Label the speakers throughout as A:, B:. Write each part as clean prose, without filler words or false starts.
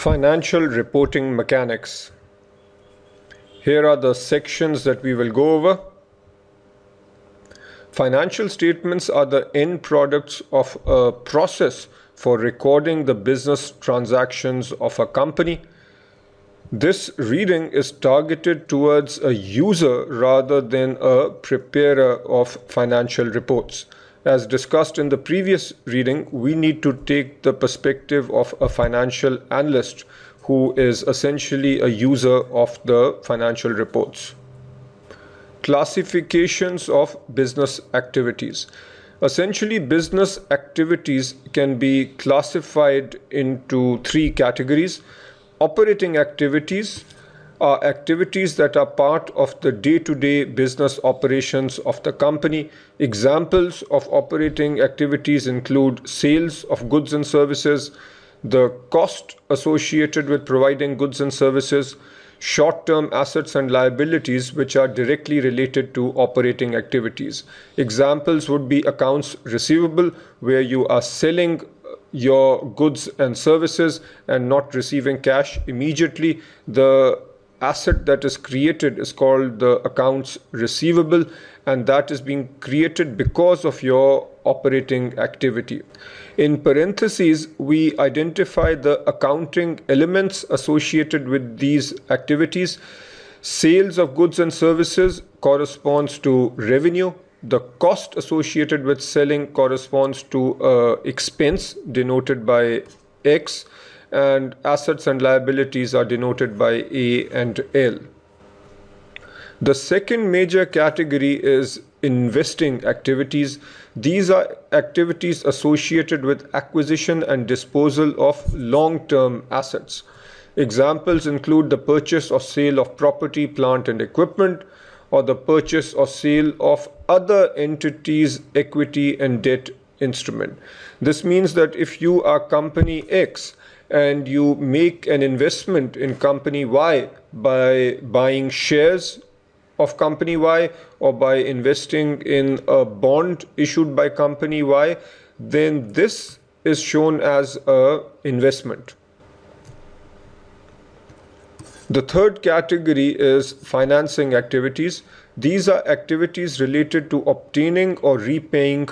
A: Financial reporting mechanics. Here are the sections that we will go over. Financial statements are the end products of a process for recording the business transactions of a company. This reading is targeted towards a user rather than a preparer of financial reports. As discussed in the previous reading, we need to take the perspective of a financial analyst who is essentially a user of the financial reports. Classifications of business activities. Essentially, business activities can be classified into three categories. Operating activities are activities that are part of the day-to-day business operations of the company. Examples of operating activities include sales of goods and services, the cost associated with providing goods and services, short-term assets and liabilities which are directly related to operating activities. Examples would be accounts receivable, where you are selling your goods and services and not receiving cash immediately. The asset that is created is called the accounts receivable, and that is being created because of your operating activity. In parentheses, we identify the accounting elements associated with these activities. Sales of goods and services corresponds to revenue. The cost associated with selling corresponds to expense denoted by X, and assets and liabilities are denoted by A and L. The second major category is investing activities. These are activities associated with acquisition and disposal of long-term assets. Examples include the purchase or sale of property, plant and equipment, or the purchase or sale of other entities' equity and debt instrument. This means that if you are company X and you make an investment in company Y by buying shares of company Y or by investing in a bond issued by company Y, then this is shown as an investment. The third category is financing activities. These are activities related to obtaining or repaying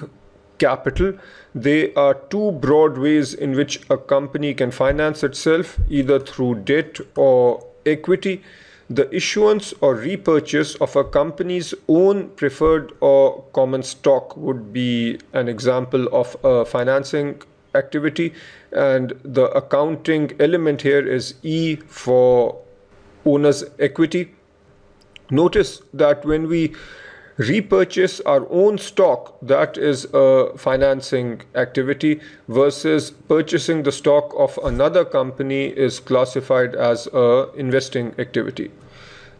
A: capital. There are two broad ways in which a company can finance itself, either through debt or equity. The issuance or repurchase of a company's own preferred or common stock would be an example of a financing activity, and the accounting element here is E for owner's equity. Notice that when we repurchase our own stock, that is a financing activity, versus purchasing the stock of another company is classified as a investing activity.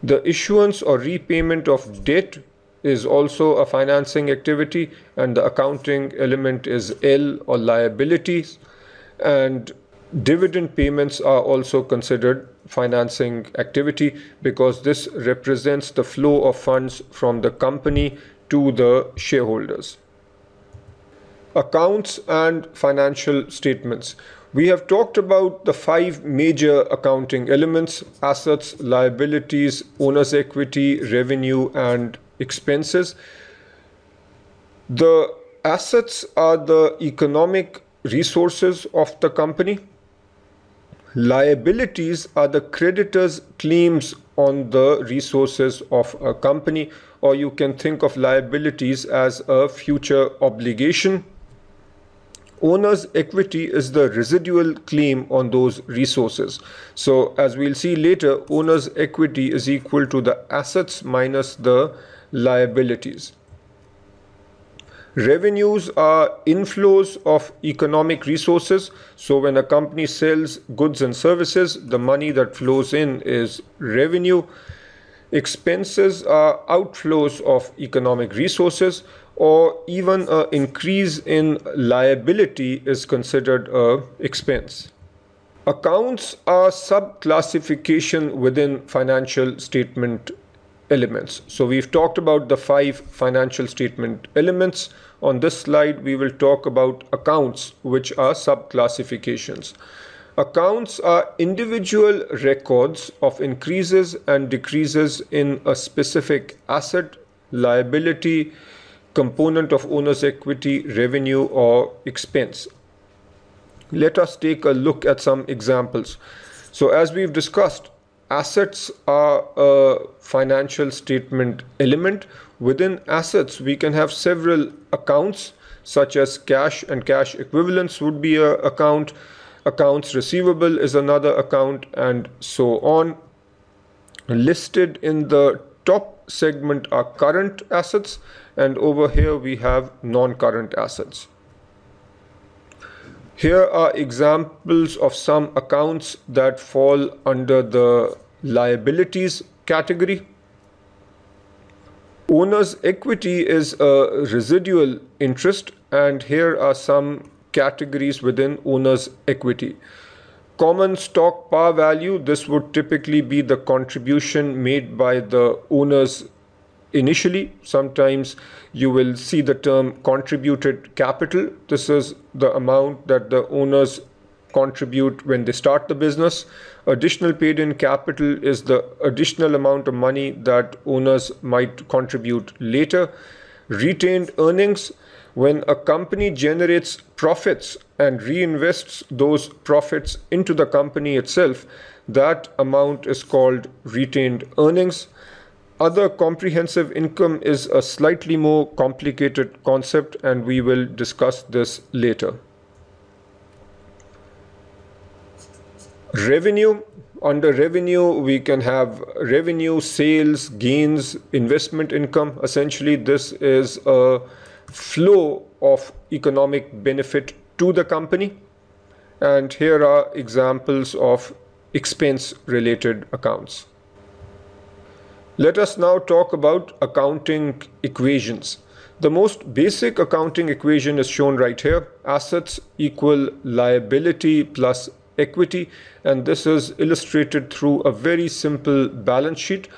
A: The issuance or repayment of debt is also a financing activity, and the accounting element is L or liabilities, and dividend payments are also considered financing activity because this represents the flow of funds from the company to the shareholders. Accounts and financial statements. We have talked about the five major accounting elements: assets, liabilities, owner's equity, revenue, and expenses. The assets are the economic resources of the company. Liabilities are the creditor's claims on the resources of a company, or you can think of liabilities as a future obligation. Owner's equity is the residual claim on those resources. So as we'll see later, owner's equity is equal to the assets minus the liabilities. Revenues are inflows of economic resources. So when a company sells goods and services, the money that flows in is revenue. Expenses are outflows of economic resources, or even an increase in liability is considered an expense. Accounts are subclassification within financial statement elements. So we've talked about the five financial statement elements. On this slide, we will talk about accounts, which are subclassifications. Accounts are individual records of increases and decreases in a specific asset, liability, component of owner's equity, revenue, or expense. Let us take a look at some examples. So as we've discussed, assets are a financial statement element. Within assets, we can have several accounts, such as cash and cash equivalents would be an account. Accounts receivable is another account, and so on. Listed in the top segment are current assets, and over here we have non-current assets. Here are examples of some accounts that fall under the liabilities category. Owner's equity is a residual interest, and here are some categories within owner's equity. Common stock par value, this would typically be the contribution made by the owners initially. Sometimes you will see the term contributed capital. This is the amount that the owners contribute when they start the business. Additional paid in capital is the additional amount of money that owners might contribute later. Retained earnings, when a company generates profits and reinvests those profits into the company itself, that amount is called retained earnings. Other comprehensive income is a slightly more complicated concept, and we will discuss this later. Revenue. Under revenue, we can have revenue, sales, gains, investment income. Essentially, this is a flow of economic benefit to the company. And here are examples of expense-related accounts. Let us now talk about accounting equations. The most basic accounting equation is shown right here. Assets equal liability plus equity, and this is illustrated through a very simple balance sheet.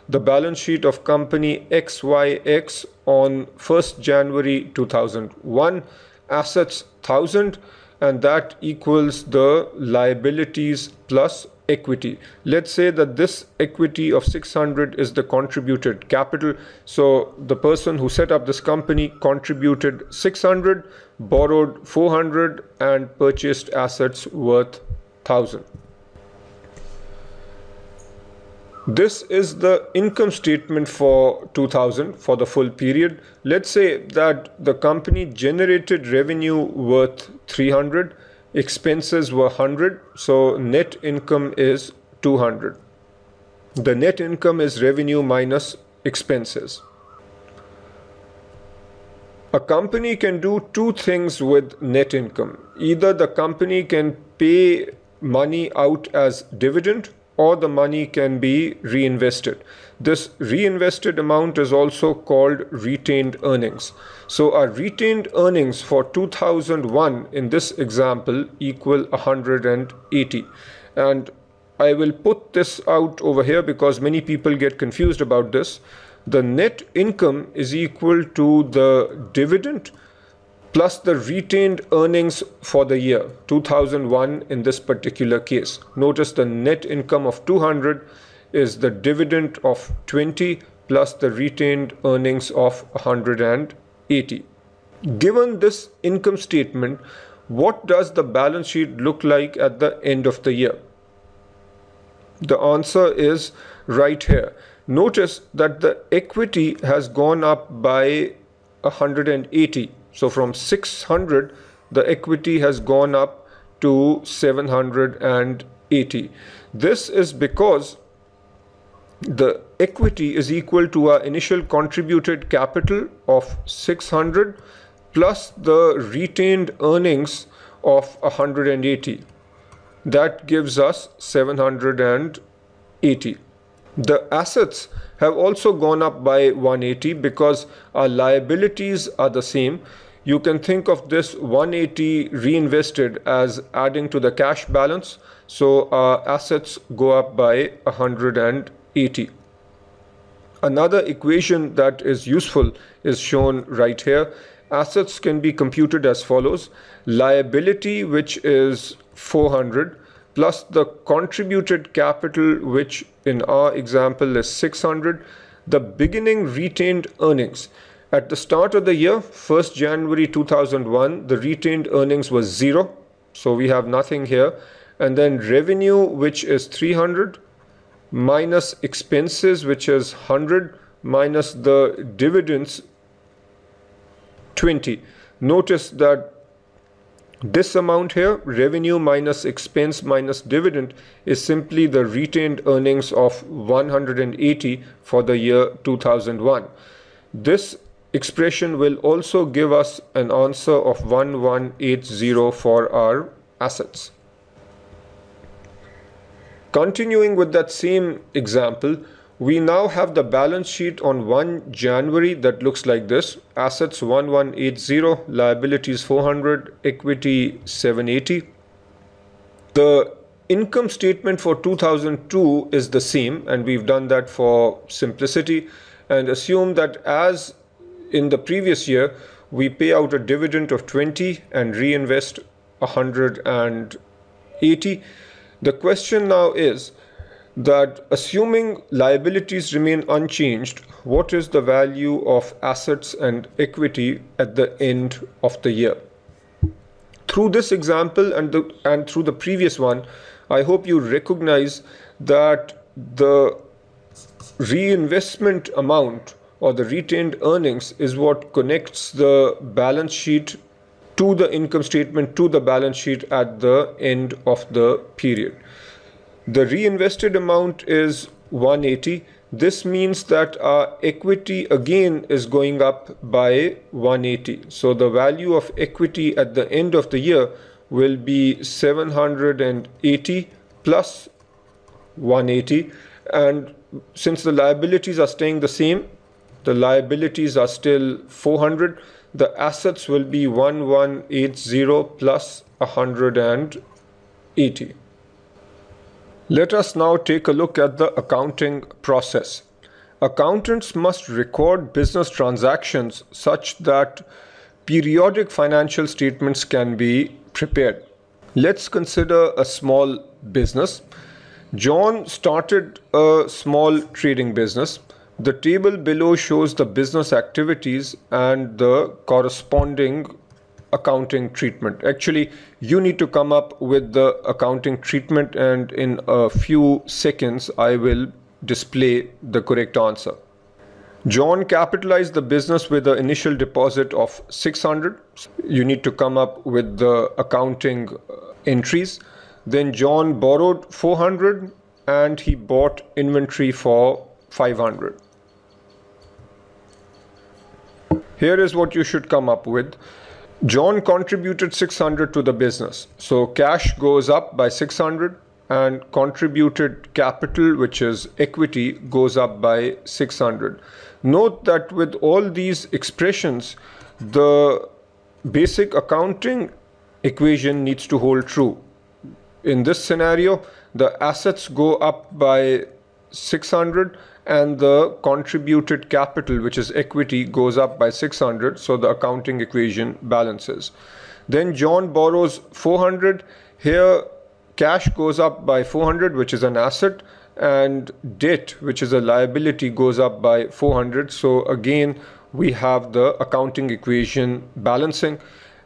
A: The balance sheet of company XYX on 1st January 2001, assets 1000, and that equals the liabilities plus equity. Let's say that this equity of 600 is the contributed capital. So the person who set up this company contributed 600, borrowed 400, and purchased assets worth 1000. This is the income statement for 2000 for the full period. Let's say that the company generated revenue worth 300, expenses were 100, so net income is 200. The net income is revenue minus expenses. A company can do two things with net income. Either the company can pay money out as dividend, or the money can be reinvested. This reinvested amount is also called retained earnings. So our retained earnings for 2001 in this example equal 180. And I will put this out over here because many people get confused about this. The net income is equal to the dividend plus the retained earnings for the year 2001 in this particular case. Notice the net income of 200 is the dividend of 20 plus the retained earnings of 180. Given this income statement, what does the balance sheet look like at the end of the year? The answer is right here. Notice that the equity has gone up by 180. So from 600, the equity has gone up to 780. This is because the equity is equal to our initial contributed capital of 600 plus the retained earnings of 180. That gives us 780. The assets have also gone up by 180 because our liabilities are the same. You can think of this 180 reinvested as adding to the cash balance. So our assets go up by 180. Another equation that is useful is shown right here. Assets can be computed as follows. Liability, which is 400, plus the contributed capital, which in our example is 600, the beginning retained earnings. At the start of the year, 1st January 2001, the retained earnings was 0, so we have nothing here. And then revenue, which is 300, minus expenses, which is 100, minus the dividends, 20. Notice that this amount here, revenue minus expense minus dividend, is simply the retained earnings of 180 for the year 2001. This expression will also give us an answer of 1180 for our assets. Continuing with that same example, we now have the balance sheet on 1 January that looks like this. Assets 1180, liabilities 400, equity 780. The income statement for 2002 is the same, and we've done that for simplicity, and assume that as in the previous year, we pay out a dividend of 20 and reinvest 180. The question now is that assuming liabilities remain unchanged, what is the value of assets and equity at the end of the year? Through this example and through the previous one, I hope you recognize that the reinvestment amount or the retained earnings is what connects the balance sheet to the income statement to the balance sheet at the end of the period. The reinvested amount is 180. This means that our equity again is going up by 180. So the value of equity at the end of the year will be 780 plus 180. And since the liabilities are staying the same, the liabilities are still 400. The assets will be 1180 plus 180. Let us now take a look at the accounting process. Accountants must record business transactions such that periodic financial statements can be prepared. Let's consider a small business. John started a small trading business. The table below shows the business activities and the corresponding accounting treatment. Actually, you need to come up with the accounting treatment, and in a few seconds I will display the correct answer. John capitalized the business with an initial deposit of 600. You need to come up with the accounting entries. Then John borrowed 400 and he bought inventory for 500. Here is what you should come up with. John contributed 600 to the business. So cash goes up by 600 and contributed capital, which is equity, goes up by 600. Note that with all these expressions, the basic accounting equation needs to hold true. In this scenario, the assets go up by 600 and the contributed capital, which is equity, goes up by 600, so the accounting equation balances. Then John borrows 400. Here cash goes up by 400, which is an asset, and debt, which is a liability, goes up by 400. So again we have the accounting equation balancing.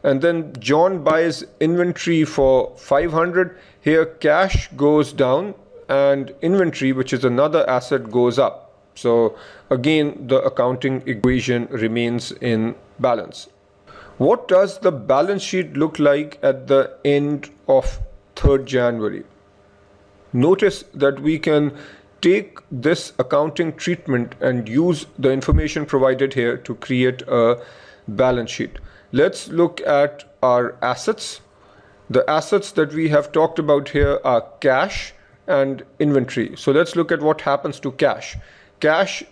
A: And then John buys inventory for 500. Here cash goes down and inventory, which is another asset, goes up. So again the accounting equation remains in balance. What does the balance sheet look like at the end of 3rd January? Notice that we can take this accounting treatment and use the information provided here to create a balance sheet. Let's look at our assets. The assets that we have talked about here are cash and inventory. So let's look at what happens to cash. Cash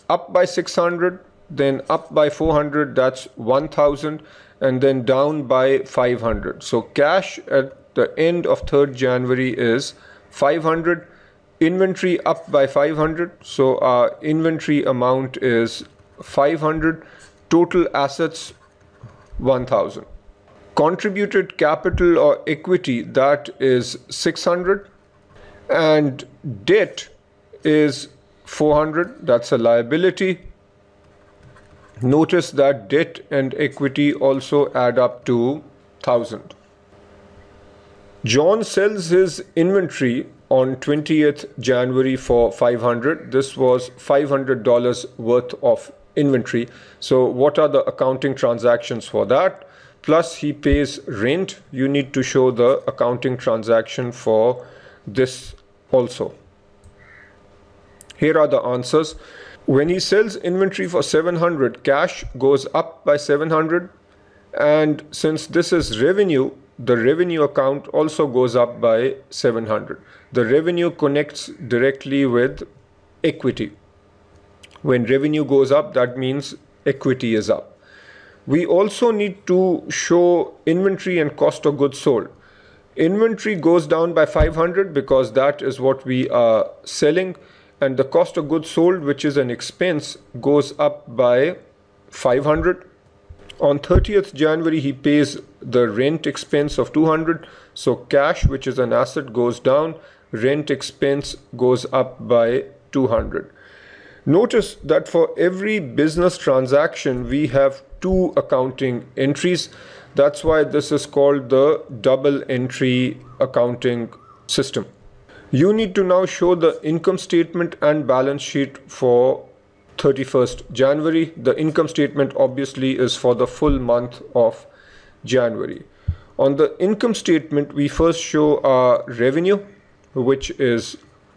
A: up by 600, then up by 400, that's 1000, and then down by 500. So cash at the end of 3rd January is 500. Inventory up by 500, so our inventory amount is 500. Total assets 1000. Contributed capital or equity, that is 600, and debt is 400, that's a liability. Notice that debt and equity also add up to 1000. John sells his inventory on 20th January for 500. This was $500 worth of inventory. So what are the accounting transactions for that? Plus he pays rent. You need to show the accounting transaction for this also. Here are the answers. When he sells inventory for 700, cash goes up by 700, and since this is revenue, the revenue account also goes up by 700. The revenue connects directly with equity. When revenue goes up, that means equity is up. We also need to show inventory and cost of goods sold. Inventory goes down by 500 because that is what we are selling, and the cost of goods sold, which is an expense, goes up by 500. On 30th January, he pays the rent expense of 200. So cash, which is an asset, goes down. Rent expense goes up by 200. Notice that for every business transaction, we have two accounting entries. That's why this is called the double entry accounting system. You need to now show the income statement and balance sheet for 31st January. The income statement obviously is for the full month of January. On the income statement, we first show our revenue, which is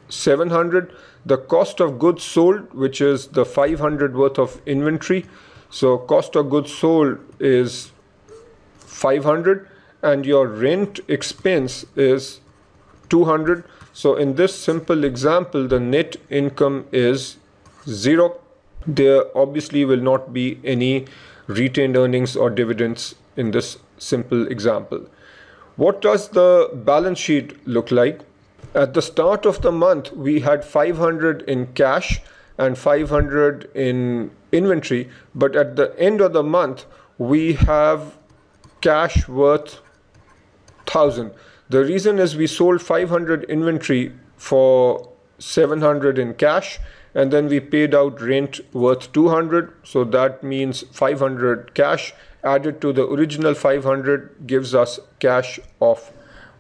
A: 700. The cost of goods sold, which is the 500 worth of inventory. So cost of goods sold is 500, and your rent expense is 200. So in this simple example, the net income is 0. There obviously will not be any retained earnings or dividends in this simple example. What does the balance sheet look like? At the start of the month, we had 500 in cash and 500 in inventory, but at the end of the month, we have cash worth 1000. The reason is we sold 500 inventory for 700 in cash, and then we paid out rent worth 200. So that means 500 cash added to the original 500 gives us cash of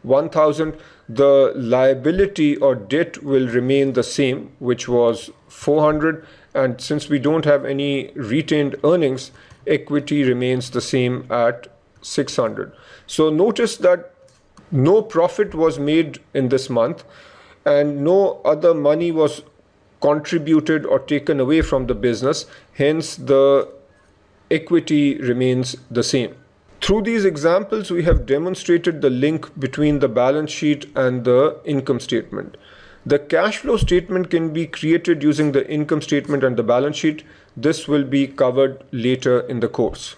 A: 1000. The liability or debt will remain the same, which was 400. And since we don't have any retained earnings, equity remains the same at 600. So notice that no profit was made in this month, and no other money was contributed or taken away from the business. Hence, the equity remains the same. Through these examples, we have demonstrated the link between the balance sheet and the income statement. The cash flow statement can be created using the income statement and the balance sheet. This will be covered later in the course.